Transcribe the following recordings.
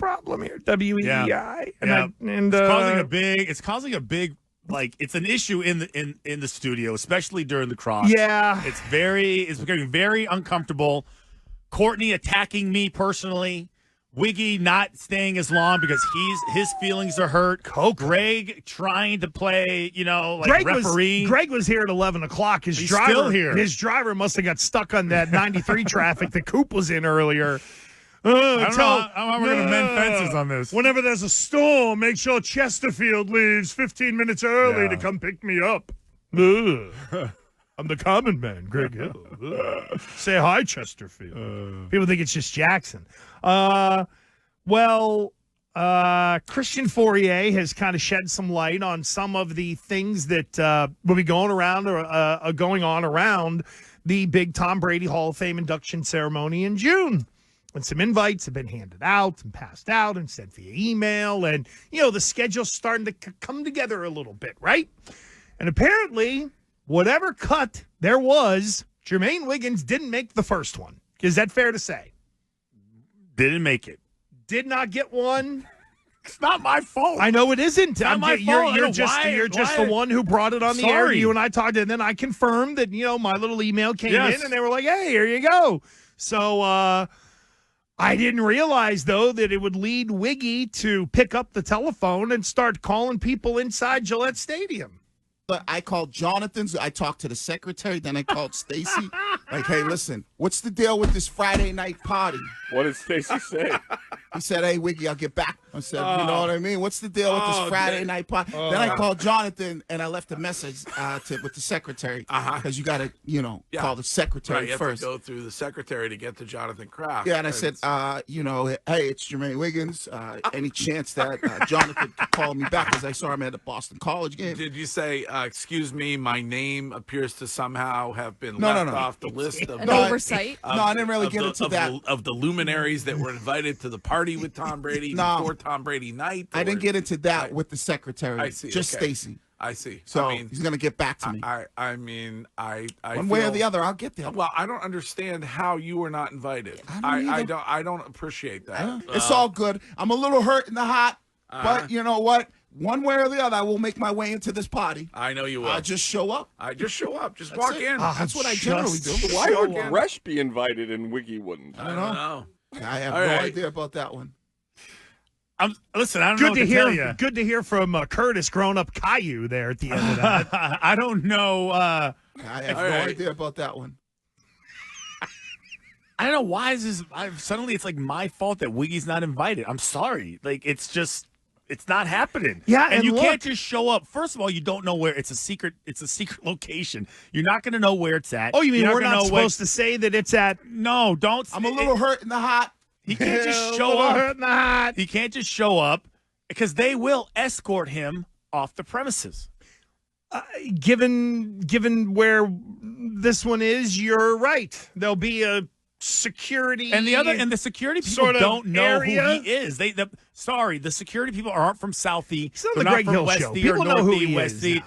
problem here. WEI. It's causing a big like it's an issue in the studio, especially during the cross. Yeah. It's becoming very uncomfortable. Courtney attacking me personally. Wiggy not staying as long because his feelings are hurt. Greg trying to play, referee. Greg was here at 11 o'clock. He's still here. His driver must have got stuck on that 93 traffic that Coop was in earlier. I don't know how we're going to mend fences on this. Whenever there's a storm, make sure Chesterfield leaves 15 minutes early to come pick me up. I'm the common man, Greg Hill. Say hi, Chesterfield. People think it's just Jackson. Christian Fourier has kind of shed some light on some of the things that will be going around or going on around the big Tom Brady Hall of Fame induction ceremony in June. And some invites have been handed out and passed out and sent via email. And, the schedule's starting to come together a little bit, right? And apparently, whatever cut there was, Jermaine Wiggins didn't make the first one. Is that fair to say? Didn't make it. Did not get one. It's not my fault. I know it isn't. It's not my fault. You're just the one who brought it on the air. You and I talked, and then I confirmed that, my little email came in, and they were like, hey, here you go. So I didn't realize, though, that it would lead Wiggy to pick up the telephone and start calling people inside Gillette Stadium. I called Jonathan's. I talked to the secretary. Then I called Stacy. Like, hey, listen, what's the deal with this Friday night party? What did Stacy say? He said, hey, Wiggy, I'll get back. I said, you know what I mean? What's the deal with this Friday night party? Then I called Jonathan, and I left a message with the secretary. Because you got to, call the secretary you first. Have to go through the secretary to get to Jonathan Kraft. Yeah, and I said, hey, it's Jermaine Wiggins. Any chance that Jonathan could call me back? Because I saw him at the Boston College game. Did you say, excuse me, my name appears to somehow have been left off the list of an oversight? No, I didn't really get into that. Of the luminaries that were invited to the party with Tom Brady before Tom Brady night? I didn't get into that with the secretary. I see. Just Stacy. I see. So he's going to get back to me. I mean, one way or the other, I'll get there. Well, I don't understand how you were not invited. I don't appreciate that. It's all good. I'm a little hurt in the heart, but you know what? One way or the other, I will make my way into this party. I know you will. I just show up. Just walk in. That's what I generally do. Why would Resh be invited and Wiggy wouldn't? I don't know. I have no idea about that one. Listen, I don't know what to tell you. Good to hear from Curtis, grown-up Caillou there at the end of that. I don't know. I have no idea about that one. I don't know why is this. Suddenly, it's like my fault that Wiggy's not invited. I'm sorry. Like it's not happening. Yeah, and you can't just show up. First of all, you don't know where. It's a secret location. You're not going to know where it's at. Oh, you mean we're not supposed to say that it's at? No, don't. I'm a little hurt in the heart. He can't just show up. He can't just show up because they will escort him off the premises. Given where this one is, you're right. There'll be a security and the security people don't know who he is. The security people aren't from Southie. They're not from Westie. People know who he is now.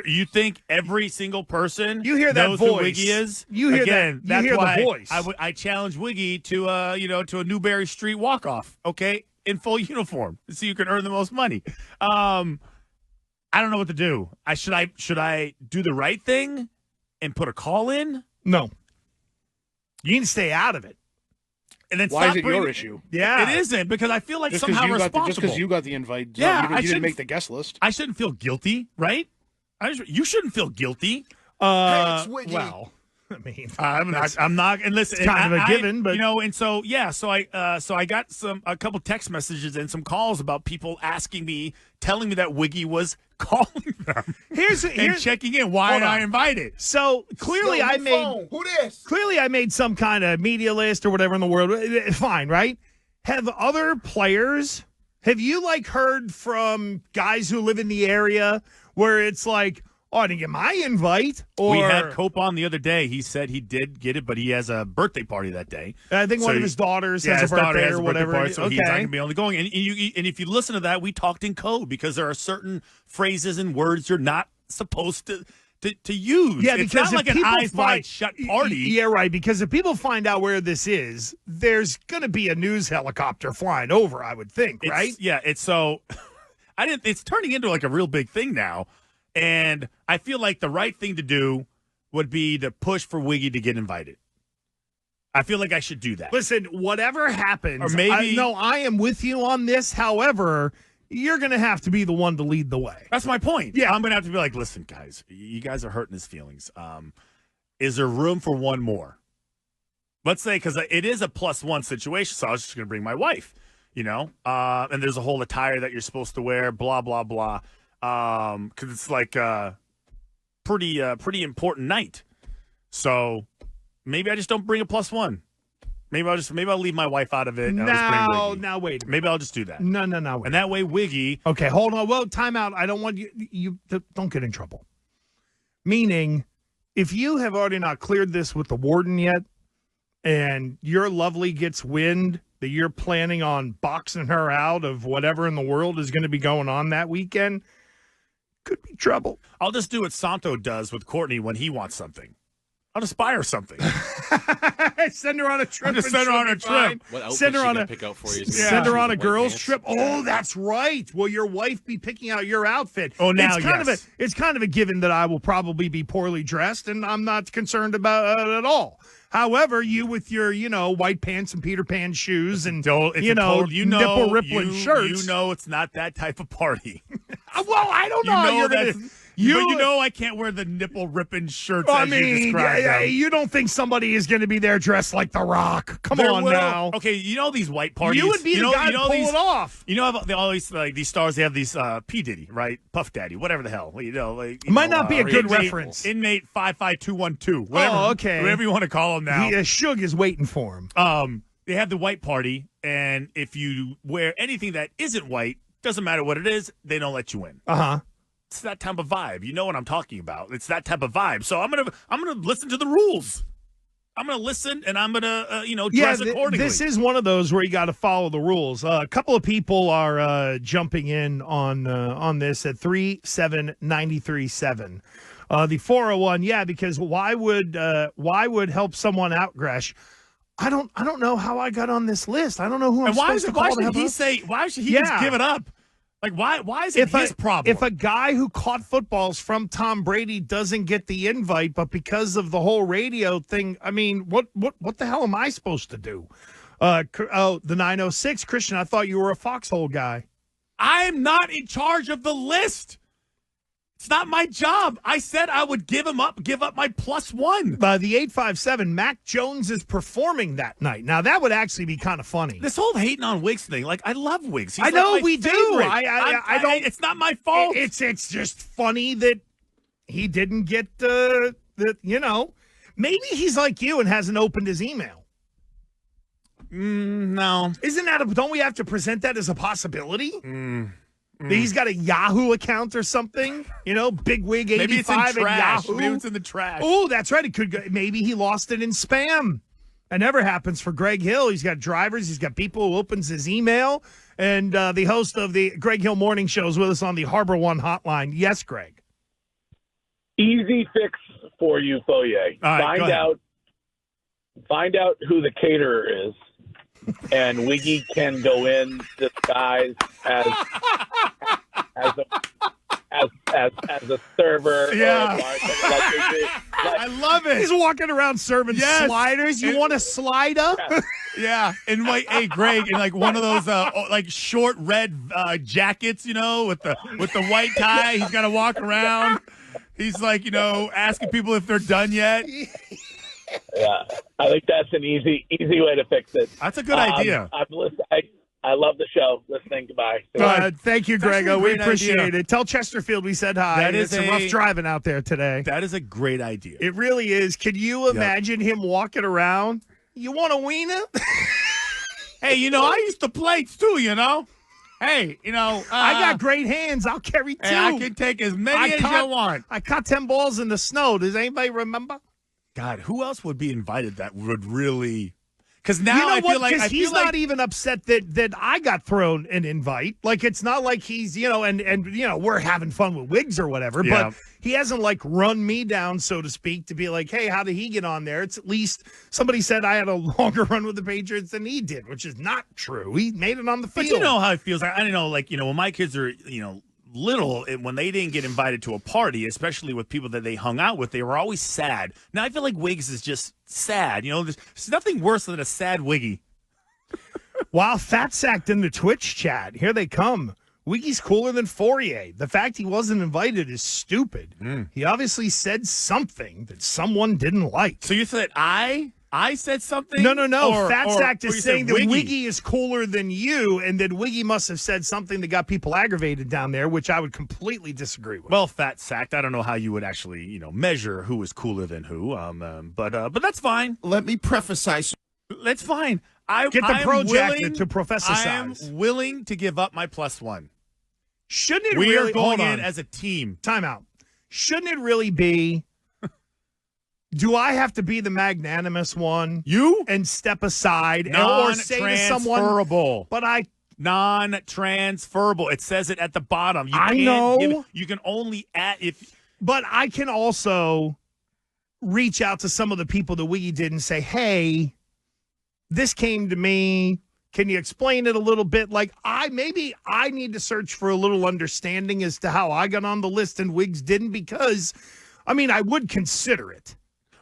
You think every single person that knows voice. who Wiggy is? You hear Again, that? You hear why the voice. I challenge Wiggy to a Newberry Street walk-off, okay, in full uniform, so you can earn the most money. I don't know what to do. Should I do the right thing and put a call in? No. You need to stay out of it. And then why is it your issue? Yeah, it isn't because I feel like somehow responsible. Just because you got the invite, you didn't make the guest list. I shouldn't feel guilty, right? You shouldn't feel guilty. Hey, it's Wiggy. Well, I mean, I'm not. And listen, it's kind of a given, but and so I got a couple text messages and some calls about people asking me, telling me that Wiggy was calling them. Here's checking in. Why am I invited? So clearly I made who this? Clearly I made some kind of media list or whatever in the world. Fine, right? Have other players? Have you heard from guys who live in the area where it's like, oh, I didn't get my invite? Or we had Cope on the other day. He said he did get it, but he has a birthday party that day. I think one of his daughters has a birthday or whatever. Party, so he's not going to be only going. And if you listen to that, we talked in code because there are certain phrases and words you're not supposed to use. Yeah, it's because not like if an people eyes wide shut party. Yeah, right. Because if people find out where this is, there's going to be a news helicopter flying over, I would think, right? Yeah, it's so it's turning into like a real big thing now. And I feel like the right thing to do would be to push for Wiggy to get invited. I feel like I should do that. Listen, whatever happens, Or maybe I am with you on this. However, you're going to have to be the one to lead the way. That's my point. Yeah. I'm going to have to be like, listen, guys, you guys are hurting his feelings. Is there room for one more? Let's say, because it is a +1 situation, so I was just going to bring my wife, and there's a whole attire that you're supposed to wear, blah, blah, blah, because it's like a pretty important night. So maybe I just don't bring a +1. Maybe I'll leave my wife out of it. Now wait a minute. Maybe I'll just do that. No. Wait. And that way, Wiggy. Okay, hold on. Well, time out. I don't want you don't get in trouble. Meaning, if you have already not cleared this with the warden yet, and your lovely gets wind that you're planning on boxing her out of whatever in the world is going to be going on that weekend, could be trouble. I'll just do what Santo does with Courtney when he wants something. I'll just buy her something. Send her on a trip. Just send her on a trip. What outfit Send her on a pick out for you? Send her on a girls' trip. Oh, that's right. Will your wife be picking out your outfit? Oh, now it's kind of a given that I will probably be poorly dressed, and I'm not concerned about it at all. However, you with your, white pants and Peter Pan shoes and, nipple rippling shirts. It's not that type of party. Well, I don't know. But I can't wear the nipple ripping shirts you described. You don't think somebody is going to be there dressed like The Rock? Come on now. Okay, these white parties. You would be the guy to pull it off. They always like these stars. They have these P Diddy, right? Puff Daddy, whatever the hell. Might not be a good reference. Inmate 55212. Whatever, okay. Whatever you want to call him now. Suge is waiting for him. They have the white party, and if you wear anything that isn't white, doesn't matter what it is, they don't let you in. It's that type of vibe. You know what I'm talking about. It's that type of vibe. So I'm gonna listen to the rules. I'm gonna listen, and I'm gonna dress accordingly. This is one of those where you got to follow the rules. A couple of people are jumping in on this at 37937. The 401, because why would help someone out, Gresh? I don't know how I got on this list. I don't know who I'm supposed to call. Why should he just give it up? Like, why is it his problem? If a guy who caught footballs from Tom Brady doesn't get the invite, but because of the whole radio thing, I mean, what the hell am I supposed to do? The 906, Christian, I thought you were a foxhole guy. I'm not in charge of the list. It's not my job. I said I would give up my +1. The 857, Mac Jones is performing that night. Now, that would actually be kind of funny. This whole hating on Wiggs thing, I love Wiggs. He's I know my we favorite. do. I don't. It's not my fault. It's just funny that he didn't get maybe he's like you and hasn't opened his email. No. Isn't that don't we have to present that as a possibility? He's got a Yahoo account or something, Big Wig 85 Maybe it's in trash. at Yahoo. Maybe it's in the trash. Oh, that's right. It could go, maybe he lost it in spam. That never happens for Greg Hill. He's got drivers. He's got people who opens his email. And the host of the Greg Hill Morning Show is with us on the Harbor One hotline. Yes, Greg. Easy fix for you, Foye. Right, find out who the caterer is. And Wiggy can go in disguised as a server. Yeah. Or a bartender, I love it. He's walking around serving sliders. You want a slider? Yeah. And hey, Greg, in one of those short red jackets, with the white tie. He's got to walk around. He's asking people if they're done yet. Yeah, I think that's an easy way to fix it. That's a good idea. I love the show. Listening. Goodbye. Thank you, Grego. We appreciate it. Tell Chesterfield we said hi. It's a rough driving out there today. That is a great idea. It really is. Can you imagine him walking around? You want a wiener? Hey, I used to play too, Hey, I got great hands. I'll carry 2. I can take as many as you want. I caught 10 balls in the snow. Does anybody remember? God, who else would be invited that would really? Because now You know I what? feel like Because he's not even upset that I got thrown an invite. Like, it's not like he's, and we're having fun with wigs or whatever. Yeah. But he hasn't like run me down, so to speak, to be like, hey, how did he get on there? It's at least somebody said I had a longer run with the Patriots than he did, which is not true. He made it on the field. But you know how it feels. I don't know, like, when my kids are, little, when they didn't get invited to a party, especially with people that they hung out with, they were always sad. Now I feel like Wiggs is just sad. There's nothing worse than a sad Wiggy. Wow, fat sacked in the Twitch chat. Here they come. Wiggy's cooler than Fourier. The fact he wasn't invited is stupid. He obviously said something that someone didn't like. So you said I said something? No. Or, Fat Sack is saying that Wiggy. Wiggy is cooler than you, and that Wiggy must have said something that got people aggravated down there, which I would completely disagree with. Well, Fat Sack, I don't know how you would actually, measure who is cooler than who. But that's fine. Let me preface. That's fine. Get the pro jacket to Professor I am size. willing to give up my +1. Shouldn't it We really are going hold on. in as a team. Time out. Shouldn't it really be? Do I have to be the magnanimous one? You and step aside or say to someone? Non-transferable. But I non-transferable. It says it at the bottom. I know. You can only add if. But I can also reach out to some of the people that Wiggy did and say, hey, this came to me. Can you explain it a little bit? Like, maybe I need to search for a little understanding as to how I got on the list and Wiggs didn't, because, I would consider it.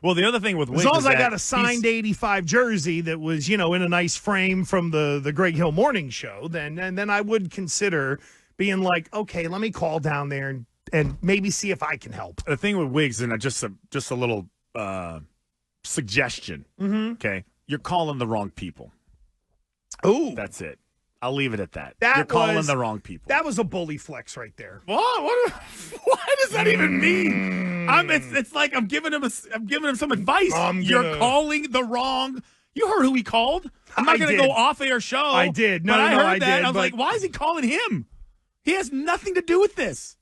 Well, the other thing with Wiggs, as long as I got a signed 85 jersey that was, in a nice frame from the Greg Hill Morning Show, then I would consider being like, okay, let me call down there and maybe see if I can help. The thing with Wiggs, and just a little suggestion. Mm-hmm. Okay, you're calling the wrong people. Oh, that's it. I'll leave it at that. You're calling the wrong people. That was a bully flex right there. What does that even mean? It's like I'm giving him some advice. You're calling the wrong. You heard who he called. I'm not going to go off air show. I did. No, but I heard that. did, I was like, why is he calling him? He has nothing to do with this.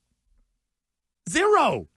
Zero.